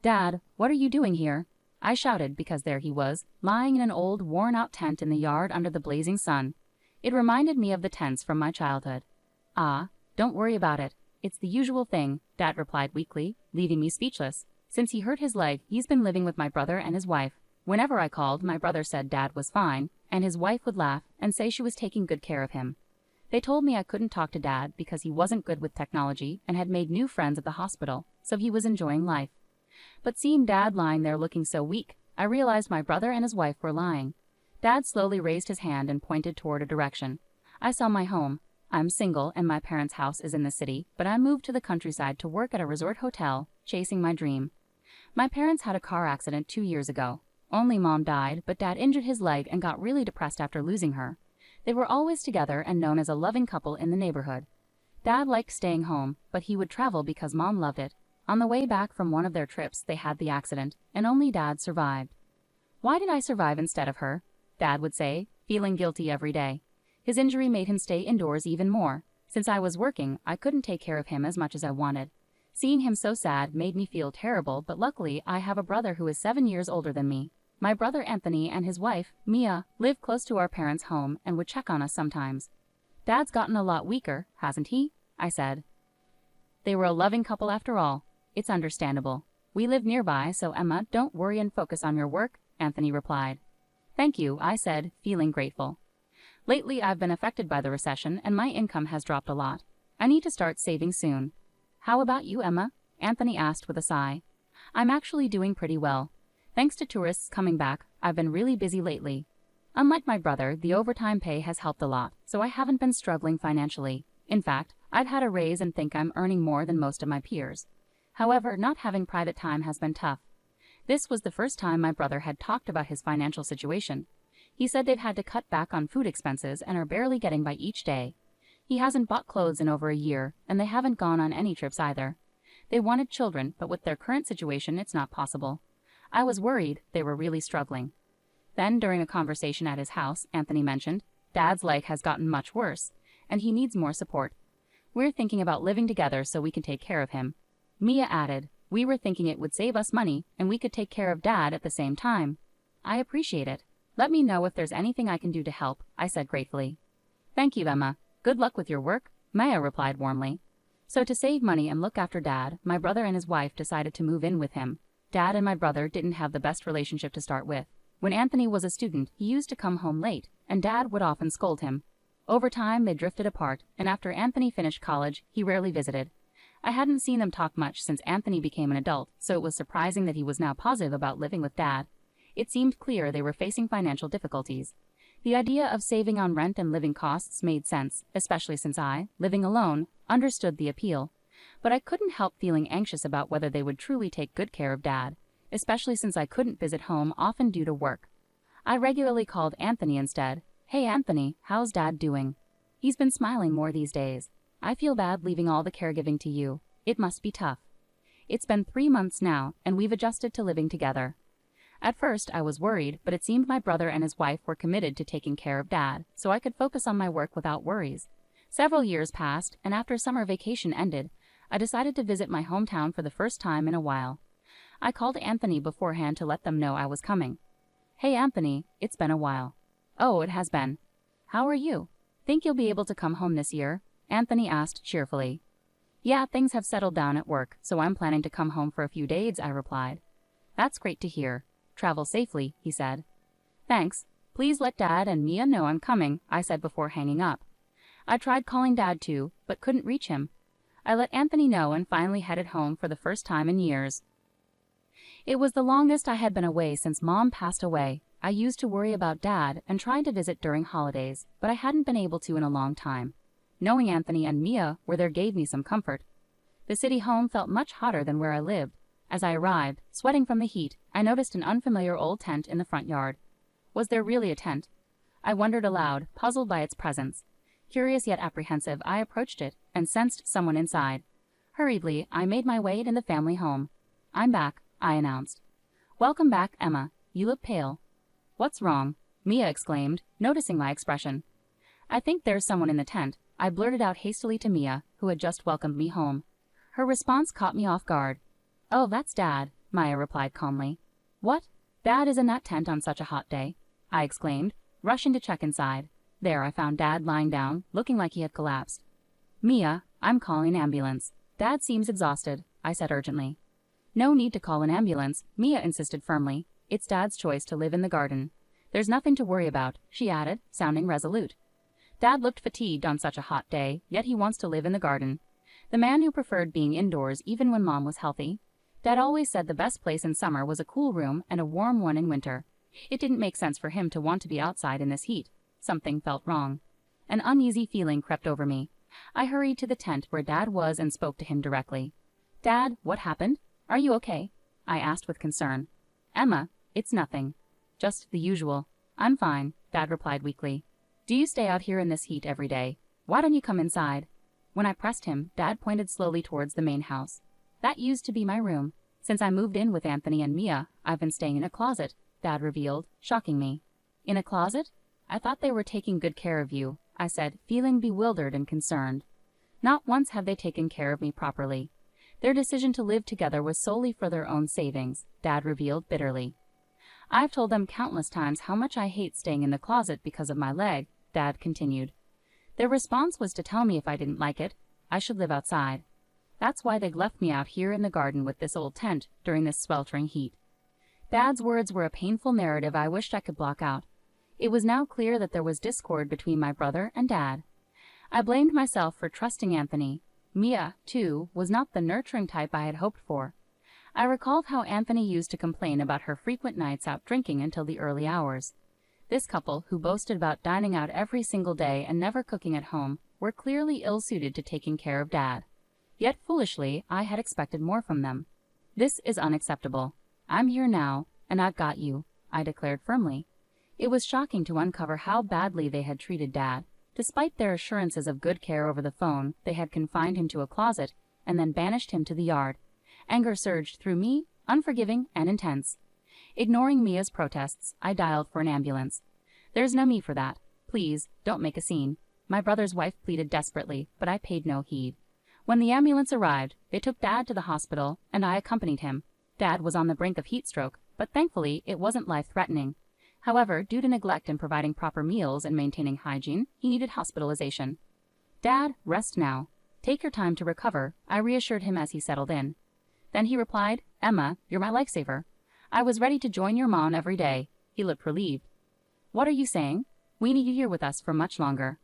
"Dad, what are you doing here?" I shouted because there he was, lying in an old, worn-out tent in the yard under the blazing sun. It reminded me of the tents from my childhood. "Ah, don't worry about it. It's the usual thing," Dad replied weakly, leaving me speechless. Since he hurt his leg, he's been living with my brother and his wife. Whenever I called, my brother said Dad was fine, and his wife would laugh and say she was taking good care of him. They told me I couldn't talk to Dad because he wasn't good with technology and had made new friends at the hospital, so he was enjoying life. But seeing Dad lying there looking so weak, I realized my brother and his wife were lying. Dad slowly raised his hand and pointed toward a direction. I saw my home. I'm single and my parents' house is in the city, but I moved to the countryside to work at a resort hotel, chasing my dream. My parents had a car accident 2 years ago. Only Mom died, but Dad injured his leg and got really depressed after losing her. They were always together and known as a loving couple in the neighborhood. Dad liked staying home, but he would travel because Mom loved it. On the way back from one of their trips, they had the accident, and only Dad survived. "Why did I survive instead of her?" Dad would say, feeling guilty every day. His injury made him stay indoors even more. Since I was working, I couldn't take care of him as much as I wanted. Seeing him so sad made me feel terrible, but luckily I have a brother who is 7 years older than me. My brother Anthony and his wife, Mia, live close to our parents' home and would check on us sometimes. "Dad's gotten a lot weaker, hasn't he?" I said. They were a loving couple after all. "It's understandable. We live nearby, so Emma, don't worry and focus on your work," Anthony replied. "Thank you," I said, feeling grateful. Lately, I've been affected by the recession and my income has dropped a lot. I need to start saving soon. "How about you, Emma?" Anthony asked with a sigh. "I'm actually doing pretty well. Thanks to tourists coming back, I've been really busy lately. Unlike my brother, the overtime pay has helped a lot, so I haven't been struggling financially. In fact, I've had a raise and think I'm earning more than most of my peers. However, not having private time has been tough." This was the first time my brother had talked about his financial situation. He said they've had to cut back on food expenses and are barely getting by each day. He hasn't bought clothes in over a year, and they haven't gone on any trips either. They wanted children, but with their current situation, it's not possible. I was worried they were really struggling. Then, during a conversation at his house, Anthony mentioned, "Dad's leg has gotten much worse, and he needs more support. We're thinking about living together so we can take care of him." Mia added, "We were thinking it would save us money, and we could take care of Dad at the same time." "I appreciate it. Let me know if there's anything I can do to help," I said gratefully. "Thank you, Emma. Good luck with your work," Maya replied warmly. So to save money and look after Dad, my brother and his wife decided to move in with him. Dad and my brother didn't have the best relationship to start with. When Anthony was a student, he used to come home late, and Dad would often scold him. Over time, they drifted apart, and after Anthony finished college, he rarely visited. I hadn't seen them talk much since Anthony became an adult, so it was surprising that he was now positive about living with Dad. It seemed clear they were facing financial difficulties. The idea of saving on rent and living costs made sense, especially since I, living alone, understood the appeal. But I couldn't help feeling anxious about whether they would truly take good care of Dad, especially since I couldn't visit home often due to work. I regularly called Anthony instead. "Hey Anthony, how's Dad doing?" He's been smiling more these days. "I feel bad leaving all the caregiving to you. It must be tough." It's been 3 months now, and we've adjusted to living together. At first, I was worried, but it seemed my brother and his wife were committed to taking care of Dad, so I could focus on my work without worries. Several years passed, and after summer vacation ended, I decided to visit my hometown for the first time in a while. I called Anthony beforehand to let them know I was coming. "Hey Anthony, it's been a while." "Oh, it has been. How are you? Think you'll be able to come home this year?" Anthony asked cheerfully. "Yeah, things have settled down at work, so I'm planning to come home for a few days," I replied. "That's great to hear. Travel safely," he said. "Thanks. Please let Dad and Mia know I'm coming," I said before hanging up. I tried calling Dad too, but couldn't reach him. I let Anthony know and finally headed home for the first time in years. It was the longest I had been away since Mom passed away. I used to worry about Dad and tried to visit during holidays, but I hadn't been able to in a long time. Knowing Anthony and Mia were there gave me some comfort. The city home felt much hotter than where I lived. As I arrived, sweating from the heat, I noticed an unfamiliar old tent in the front yard. Was there really a tent? I wondered aloud, puzzled by its presence. Curious yet apprehensive, I approached it and sensed someone inside. Hurriedly, I made my way in the family home. "I'm back," I announced. "Welcome back, Emma. You look pale." "What's wrong?" Mia exclaimed, noticing my expression. "I think there's someone in the tent," I blurted out hastily to Mia, who had just welcomed me home. Her response caught me off guard. "Oh, that's Dad. Maya replied calmly. What? Dad is in that tent on such a hot day, I exclaimed, rushing to check inside. There I found Dad lying down, looking like he had collapsed. Mia, I'm calling an ambulance. Dad seems exhausted, I said urgently. No need to call an ambulance, Mia insisted firmly. It's Dad's choice to live in the garden. There's nothing to worry about, she added, sounding resolute. Dad looked fatigued on such a hot day, yet he wants to live in the garden. The man who preferred being indoors even when Mom was healthy. Dad always said the best place in summer was a cool room and a warm one in winter. It didn't make sense for him to want to be outside in this heat. Something felt wrong. An uneasy feeling crept over me. I hurried to the tent where Dad was and spoke to him directly. Dad, what happened? Are you okay? I asked with concern. Emma, it's nothing. Just the usual. I'm fine, Dad replied weakly. Do you stay out here in this heat every day? Why don't you come inside? When I pressed him, Dad pointed slowly towards the main house. That used to be my room. Since I moved in with Anthony and Mia, I've been staying in a closet, Dad revealed, shocking me. In a closet? I thought they were taking good care of you, I said, feeling bewildered and concerned. Not once have they taken care of me properly. Their decision to live together was solely for their own savings, Dad revealed bitterly. I've told them countless times how much I hate staying in the closet because of my leg, Dad continued. Their response was to tell me if I didn't like it, I should live outside. That's why they'd left me out here in the garden with this old tent during this sweltering heat. Dad's words were a painful narrative I wished I could block out. It was now clear that there was discord between my brother and Dad. I blamed myself for trusting Anthony. Mia, too, was not the nurturing type I had hoped for. I recalled how Anthony used to complain about her frequent nights out drinking until the early hours. This couple, who boasted about dining out every single day and never cooking at home, were clearly ill-suited to taking care of Dad. Yet foolishly, I had expected more from them. This is unacceptable. I'm here now, and I've got you, I declared firmly. It was shocking to uncover how badly they had treated Dad. Despite their assurances of good care over the phone, they had confined him to a closet and then banished him to the yard. Anger surged through me, unforgiving and intense. Ignoring Mia's protests, I dialed for an ambulance. There's no need for that. Please, don't make a scene. My brother's wife pleaded desperately, but I paid no heed. When the ambulance arrived, they took Dad to the hospital, and I accompanied him. Dad was on the brink of heat stroke, but thankfully it wasn't life-threatening. However, due to neglect in providing proper meals and maintaining hygiene, he needed hospitalization. Dad, rest now. Take your time to recover, I reassured him as he settled in. Then he replied, Emma, you're my lifesaver. I was ready to join your mom every day. He looked relieved. What are you saying? We need you here with us for much longer.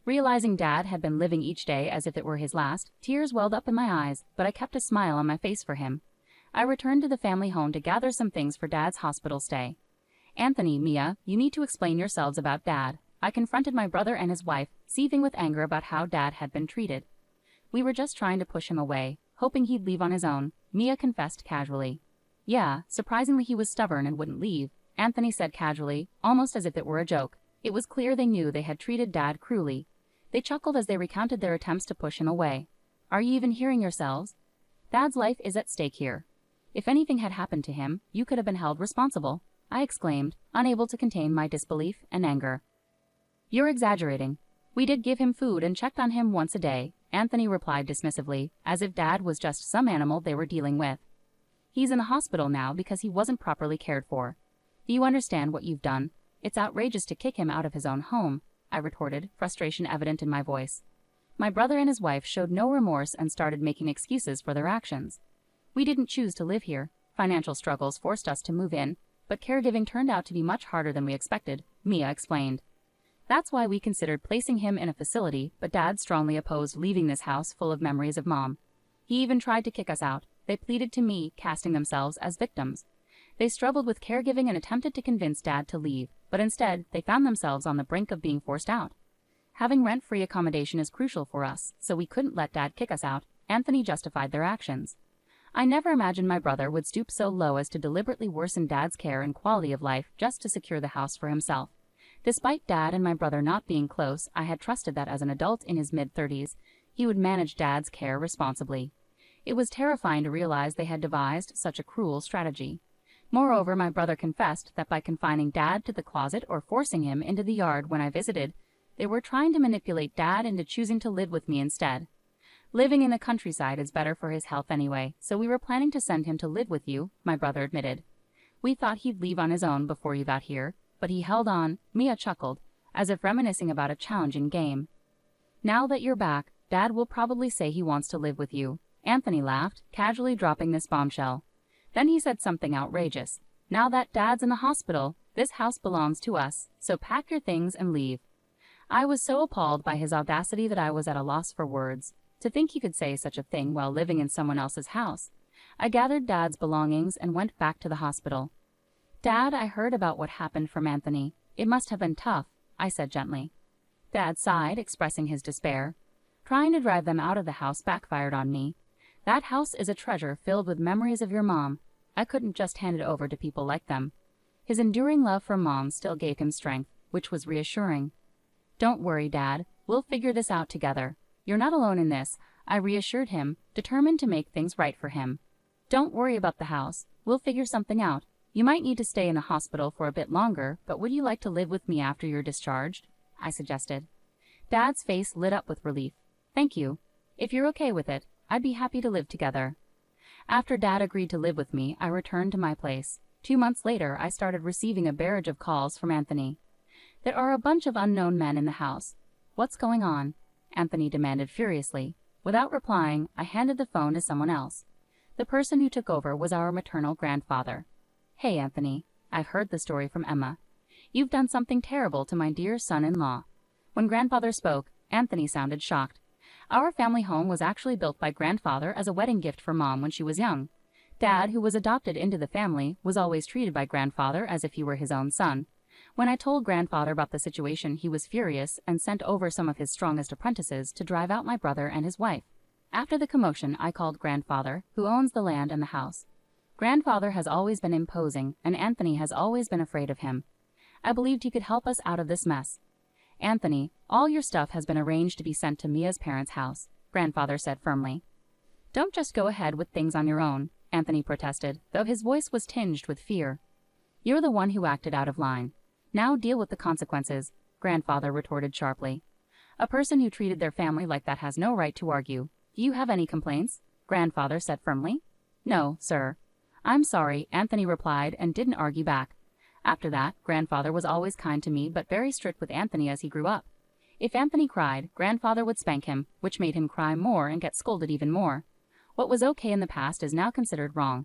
Realizing Dad had been living each day as if it were his last, tears welled up in my eyes, but I kept a smile on my face for him. I returned to the family home to gather some things for Dad's hospital stay. Anthony, Mia, you need to explain yourselves about Dad. I confronted my brother and his wife, seething with anger about how Dad had been treated. We were just trying to push him away, hoping he'd leave on his own, Mia confessed casually. Yeah, surprisingly he was stubborn and wouldn't leave, Anthony said casually, almost as if it were a joke. It was clear they knew they had treated Dad cruelly. They chuckled as they recounted their attempts to push him away. Are you even hearing yourselves? Dad's life is at stake here. If anything had happened to him, you could have been held responsible, I exclaimed, unable to contain my disbelief and anger. You're exaggerating. We did give him food and checked on him once a day, Anthony replied dismissively, as if Dad was just some animal they were dealing with. He's in the hospital now because he wasn't properly cared for. Do you understand what you've done? It's outrageous to kick him out of his own home, I retorted, frustration evident in my voice. My brother and his wife showed no remorse and started making excuses for their actions. We didn't choose to live here. Financial struggles forced us to move in, but caregiving turned out to be much harder than we expected, Mia explained. That's why we considered placing him in a facility, but Dad strongly opposed leaving this house full of memories of Mom. He even tried to kick us out. They pleaded to me, casting themselves as victims. They struggled with caregiving and attempted to convince Dad to leave, but instead they found themselves on the brink of being forced out. Having rent-free accommodation is crucial for us, so we couldn't let Dad kick us out, Anthony justified their actions. I never imagined my brother would stoop so low as to deliberately worsen Dad's care and quality of life just to secure the house for himself. Despite Dad and my brother not being close, I had trusted that as an adult in his mid-30s, he would manage Dad's care responsibly. It was terrifying to realize they had devised such a cruel strategy. Moreover, my brother confessed that by confining Dad to the closet or forcing him into the yard when I visited, they were trying to manipulate Dad into choosing to live with me instead. Living in the countryside is better for his health anyway, so we were planning to send him to live with you, my brother admitted. We thought he'd leave on his own before you got here, but he held on. Mia chuckled, as if reminiscing about a challenging game. Now that you're back, Dad will probably say he wants to live with you. Anthony laughed, casually dropping this bombshell. Then he said something outrageous. Now that Dad's in the hospital, this house belongs to us, so pack your things and leave. I was so appalled by his audacity that I was at a loss for words. To think he could say such a thing while living in someone else's house. I gathered Dad's belongings and went back to the hospital. Dad, I heard about what happened from Anthony. It must have been tough, I said gently. Dad sighed, expressing his despair. Trying to drive them out of the house backfired on me. That house is a treasure filled with memories of your mom. I couldn't just hand it over to people like them. His enduring love for Mom still gave him strength, which was reassuring. Don't worry, Dad. We'll figure this out together. You're not alone in this, I reassured him, determined to make things right for him. Don't worry about the house. We'll figure something out. You might need to stay in the hospital for a bit longer, but would you like to live with me after you're discharged? I suggested. Dad's face lit up with relief. Thank you. If you're okay with it, I'd be happy to live together. After Dad agreed to live with me, I returned to my place. 2 months later, I started receiving a barrage of calls from Anthony. There are a bunch of unknown men in the house. What's going on? Anthony demanded furiously. Without replying, I handed the phone to someone else. The person who took over was our maternal grandfather. Hey, Anthony. I've heard the story from Emma. You've done something terrible to my dear son-in-law. When Grandfather spoke, Anthony sounded shocked. Our family home was actually built by Grandfather as a wedding gift for Mom when she was young. Dad, who was adopted into the family, was always treated by Grandfather as if he were his own son. When I told Grandfather about the situation, he was furious and sent over some of his strongest apprentices to drive out my brother and his wife. After the commotion, I called Grandfather, who owns the land and the house. Grandfather has always been imposing, and Anthony has always been afraid of him. I believed he could help us out of this mess. Anthony, all your stuff has been arranged to be sent to Mia's parents' house, Grandfather said firmly. Don't just go ahead with things on your own, Anthony protested, though his voice was tinged with fear. You're the one who acted out of line. Now deal with the consequences, Grandfather retorted sharply. A person who treated their family like that has no right to argue. Do you have any complaints? Grandfather said firmly. No, sir. I'm sorry, Anthony replied and didn't argue back. After that, Grandfather was always kind to me but very strict with Anthony as he grew up. If Anthony cried, Grandfather would spank him, which made him cry more and get scolded even more. What was okay in the past is now considered wrong.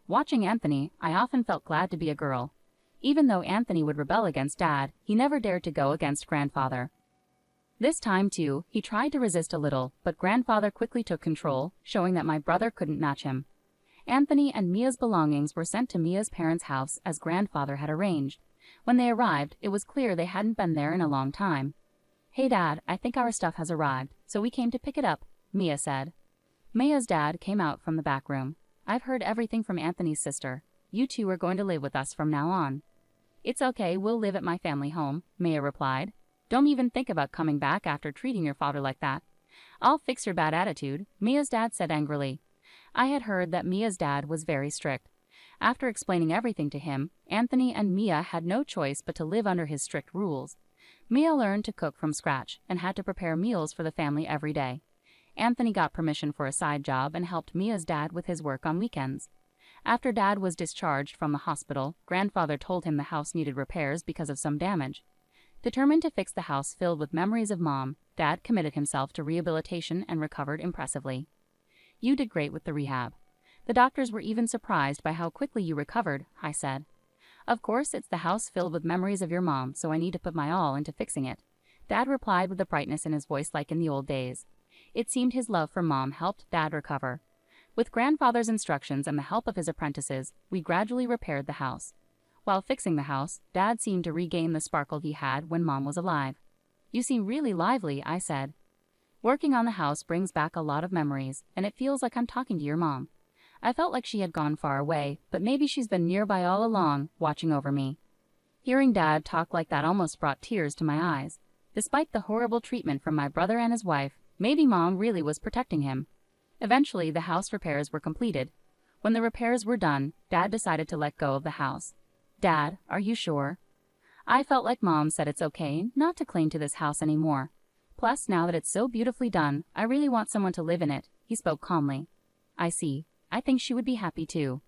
Watching Anthony, I often felt glad to be a girl. Even though Anthony would rebel against Dad, he never dared to go against Grandfather. This time, too, he tried to resist a little, but Grandfather quickly took control, showing that my brother couldn't match him. Anthony and Mia's belongings were sent to Mia's parents' house as Grandfather had arranged. When they arrived, it was clear they hadn't been there in a long time. Hey, Dad, I think our stuff has arrived, so we came to pick it up, Mia said. Mia's dad came out from the back room. I've heard everything from Anthony's sister. You two are going to live with us from now on. It's okay, we'll live at my family home, Mia replied. Don't even think about coming back after treating your father like that. I'll fix your bad attitude, Mia's dad said angrily. I had heard that Mia's dad was very strict. After explaining everything to him, Anthony and Mia had no choice but to live under his strict rules. Mia learned to cook from scratch and had to prepare meals for the family every day. Anthony got permission for a side job and helped Mia's dad with his work on weekends. After Dad was discharged from the hospital, Grandfather told him the house needed repairs because of some damage. Determined to fix the house filled with memories of Mom, Dad committed himself to rehabilitation and recovered impressively. You did great with the rehab. The doctors were even surprised by how quickly you recovered, I said. Of course, it's the house filled with memories of your mom, so I need to put my all into fixing it. Dad replied with a brightness in his voice like in the old days. It seemed his love for Mom helped Dad recover. With Grandfather's instructions and the help of his apprentices, we gradually repaired the house. While fixing the house, Dad seemed to regain the sparkle he had when Mom was alive. You seem really lively, I said. Working on the house brings back a lot of memories, and it feels like I'm talking to your mom. I felt like she had gone far away, but maybe she's been nearby all along, watching over me. Hearing Dad talk like that almost brought tears to my eyes. Despite the horrible treatment from my brother and his wife, maybe Mom really was protecting him. Eventually, the house repairs were completed. When the repairs were done, Dad decided to let go of the house. Dad, are you sure? I felt like Mom said it's okay not to cling to this house anymore. Plus, now that it's so beautifully done, I really want someone to live in it, he spoke calmly. I see. I think she would be happy too.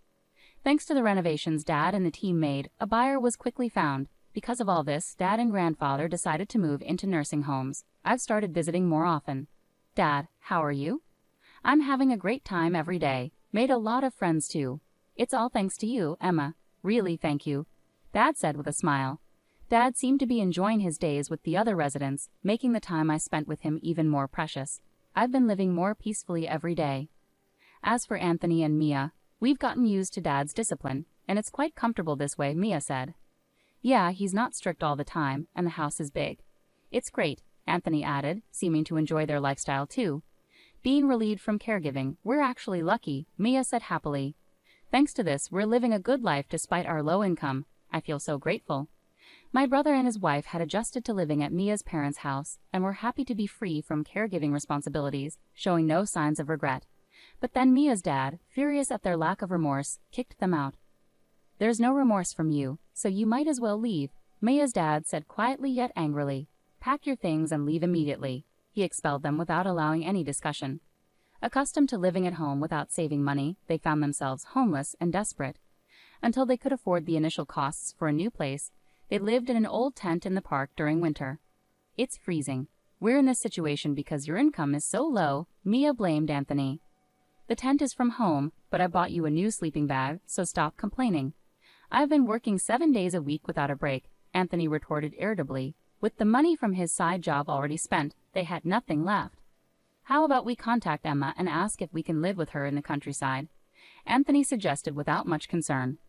Thanks to the renovations Dad and the team made, a buyer was quickly found. Because of all this, Dad and grandfather decided to move into nursing homes. I've started visiting more often. Dad, how are you? I'm having a great time every day. Made a lot of friends too. It's all thanks to you, Emma. Really, thank you, Dad said with a smile. Dad seemed to be enjoying his days with the other residents, making the time I spent with him even more precious. I've been living more peacefully every day. As for Anthony and Mia, we've gotten used to Dad's discipline, and it's quite comfortable this way, Mia said. Yeah, he's not strict all the time, and the house is big. It's great, Anthony added, seeming to enjoy their lifestyle too. Being relieved from caregiving, we're actually lucky, Mia said happily. Thanks to this, we're living a good life despite our low income. I feel so grateful. My brother and his wife had adjusted to living at Mia's parents' house and were happy to be free from caregiving responsibilities, showing no signs of regret. But then Mia's dad, furious at their lack of remorse, kicked them out. There's no remorse from you, so you might as well leave, Mia's dad said quietly yet angrily. Pack your things and leave immediately. He expelled them without allowing any discussion. Accustomed to living at home without saving money, they found themselves homeless and desperate. Until they could afford the initial costs for a new place, they lived in an old tent in the park during winter. It's freezing. We're in this situation because your income is so low, Mia blamed Anthony. The tent is from home, but I bought you a new sleeping bag, so stop complaining. I've been working 7 days a week without a break, Anthony retorted irritably. With the money from his side job already spent, they had nothing left. How about we contact Emma and ask if we can live with her in the countryside? Anthony suggested without much concern.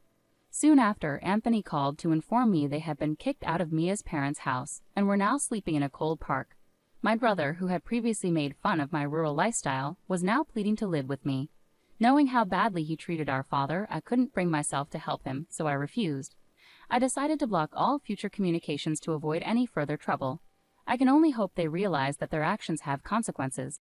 Soon after, Anthony called to inform me they had been kicked out of Mia's parents' house and were now sleeping in a cold park. My brother, who had previously made fun of my rural lifestyle, was now pleading to live with me. Knowing how badly he treated our father, I couldn't bring myself to help him, so I refused. I decided to block all future communications to avoid any further trouble. I can only hope they realize that their actions have consequences.